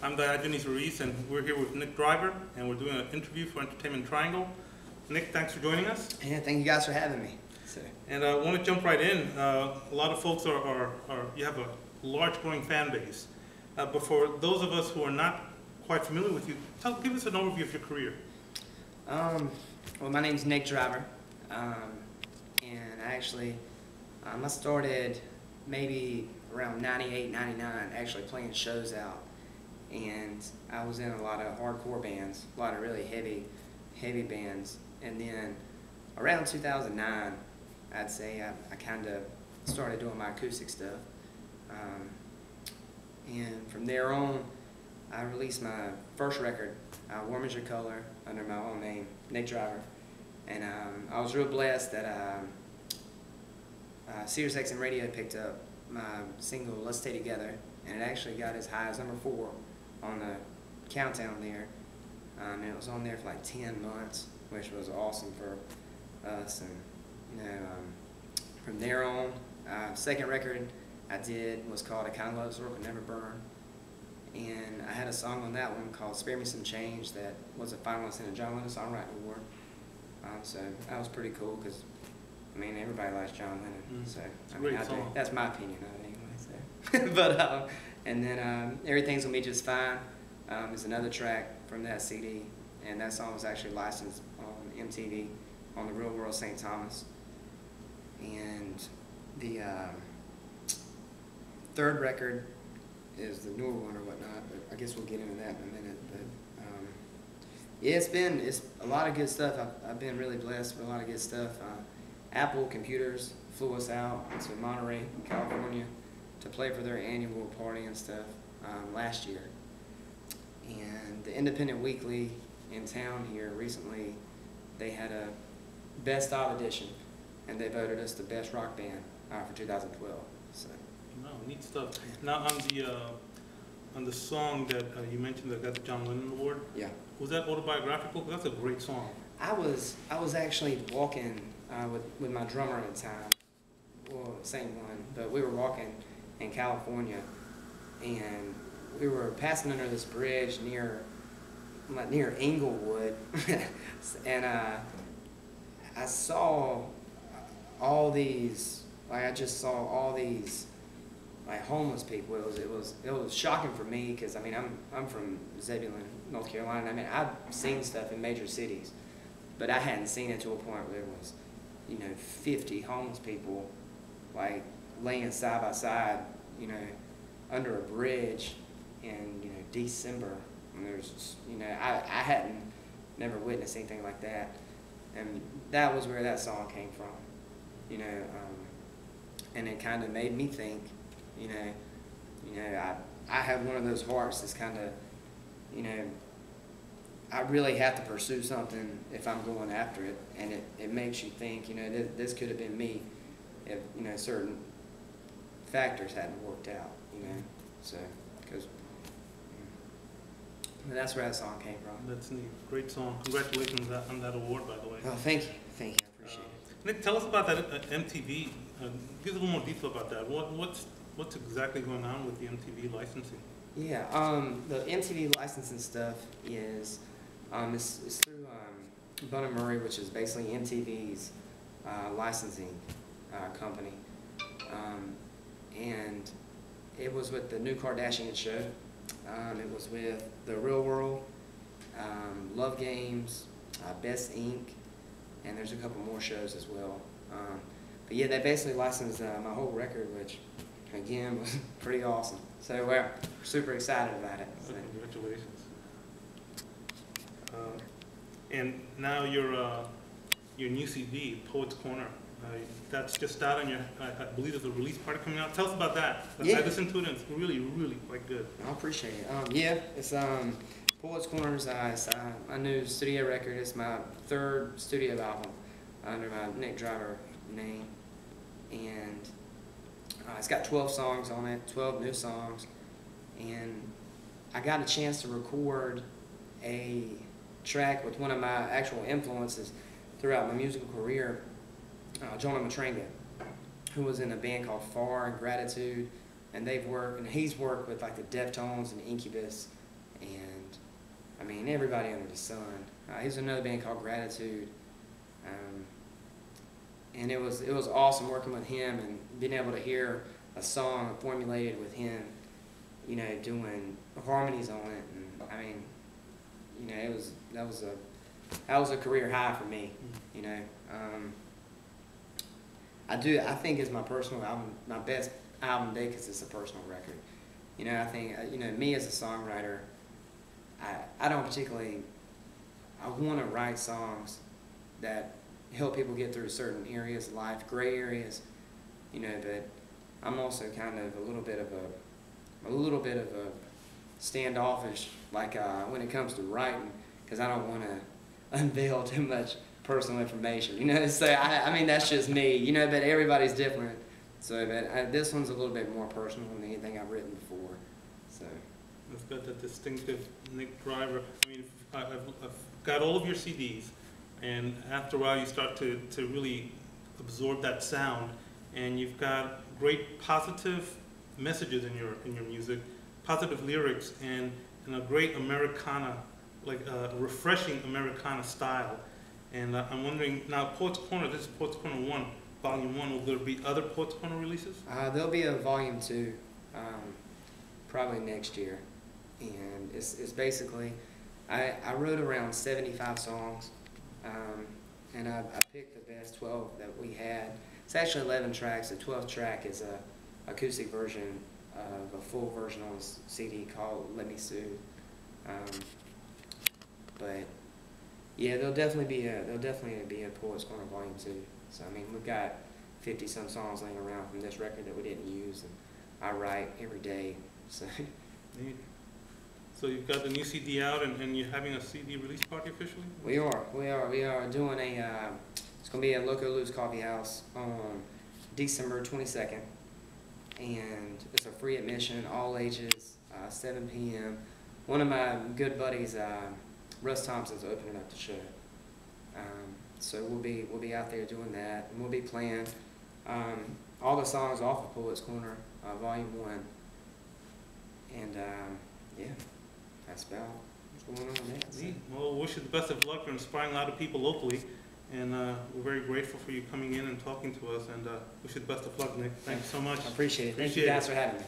I'm Diogenes Ruiz, and we're here with Nick Driver, and we're doing an interview for Entertainment Triangle. Nick, thanks for joining us. Yeah, thank you guys for having me. And I want to jump right in. A lot of folks you have a large growing fan base. But for those of us who are not quite familiar with you, give us an overview of your career. Well, my name's Nick Driver, and I started maybe around 98, 99, actually playing shows out. And I was in a lot of hardcore bands, a lot of really heavy bands. And then around 2009, I'd say I kind of started doing my acoustic stuff. And from there on, I released my first record, Warm As Your Color, under my own name, Nick Driver. And I was real blessed that Sirius XM Radio picked up my single, Let's Stay Together, and it actually got as high as #4 on the countdown there. And it was on there for like 10 months, which was awesome for us. And from there on, second record I did was called "A Kind of Love Sword Will Never Burn," and I had a song on that one called "Spare Me Some Change" that was a finalist in a John Lennon Songwriting Award. So that was pretty cool because everybody likes John Lennon. So that's my opinion of it anyway. So. But and then "Everything's Gonna Be Just Fine" is another track from that CD, and that song was actually licensed on MTV on the Real World St. Thomas. And the third record is the newer one or whatnot, but I guess we'll get into that in a minute. But yeah, it's a lot of good stuff. I've been really blessed with a lot of good stuff. Apple Computers flew us out to Monterey, California, to play for their annual party and stuff last year. And the Independent Weekly in town here recently, they had a Best of edition, and they voted us the best rock band for 2012. So. Wow, neat stuff. Now on the song that you mentioned that got the John Lennon Award. Yeah. Was that autobiographical? Because that's a great song. I was actually walking with my drummer at the time, well, same one, but we were walking in California, and we were passing under this bridge near Inglewood, and I saw all these, I just saw all these homeless people. It was shocking for me because I'm from Zebulon, North Carolina. I've seen stuff in major cities, but I hadn't seen it to a point where there was 50 homeless people laying side by side under a bridge in December. And there's I hadn't never witnessed anything like that, and that was where that song came from. And it kind of made me think, I have one of those hearts that's kind of, I really have to pursue something if I'm going after it, and it makes you think, this could have been me if, certain factors hadn't worked out, so, because that's where that song came from. That's neat. Great song. Congratulations on that award, by the way. Oh, thank you. Thank you. I appreciate it. Nick, tell us about that MTV. Give us a little more detail about that. What's exactly going on with the MTV licensing? Yeah, the MTV licensing stuff is it's through Bun & Murray, which is basically MTV's licensing company, and it was with the New Kardashian Show. It was with The Real World, Love Games, Best Inc., and there's a couple more shows as well. But yeah, they basically licensed my whole record, which again was pretty awesome. So we're super excited about it. So. Congratulations. And now your new CD, Poet's Corner, that's just out on your, I believe there's a release party coming out. Tell us about that. Yeah. I listened to it and it's really, really quite good. I appreciate it. Yeah, it's Poet's Corner is my new studio record. It's my third studio album under my Nick Driver name, and it's got 12 songs on it, 12 new songs, and I got a chance to record a track with one of my actual influences throughout my musical career, Jonah Matrenga, who was in a band called Far and Gratitude, and he's worked with the Deftones and Incubus and I mean everybody under the sun. He's another band called Gratitude, and it was awesome working with him and being able to hear a song formulated with him, you know, doing harmonies on it. And I mean, you know, that was a career high for me, you know. I think it's my personal album, my best album because it's a personal record. You know, I think, you know, me as a songwriter, I don't particularly, I want to write songs that help people get through certain areas of life, gray areas, you know, but I'm also kind of a little bit of a standoffish, like when it comes to writing, because I don't want to unveil too much personal information, you know. So I mean that's just me, you know. But everybody's different. So, but this one's a little bit more personal than anything I've written before. So it's got that distinctive Nick Driver. I mean, I've got all of your CDs, and after a while you start to really absorb that sound, and you've got great positive messages in your music, positive lyrics, and a great Americana, like a refreshing Americana style. And I'm wondering now, Poets Corner. This is Poets Corner 1, Volume 1. Will there be other Poets Corner releases? There'll be a Volume 2, probably next year, and it's basically I wrote around 75 songs, and I picked the best 12 that we had. It's actually 11 tracks. The 12th track is a acoustic version of a full version on this CD called "Let Me Soothe." But yeah, there'll definitely be a Poets Corner Volume 2. So I mean, we've got 50-some songs laying around from this record that we didn't use, and I write every day. So. Neat. So you've got the new CD out, and you're having a CD release party officially? We are doing a. It's gonna be at Loco Lou's Coffee House on December 22nd, and it's a free admission, all ages, 7 p.m. One of my good buddies, Russ Thompson's opening up the show, so we'll be out there doing that, and we'll be playing all the songs off of Poets Corner, Volume 1, and yeah, that's about what's going on there. So. Well, wish you the best of luck. You're inspiring a lot of people locally, and we're very grateful for you coming in and talking to us, and wish you the best of luck, Nick. Thank you so much. I appreciate it. Thank you guys for having me.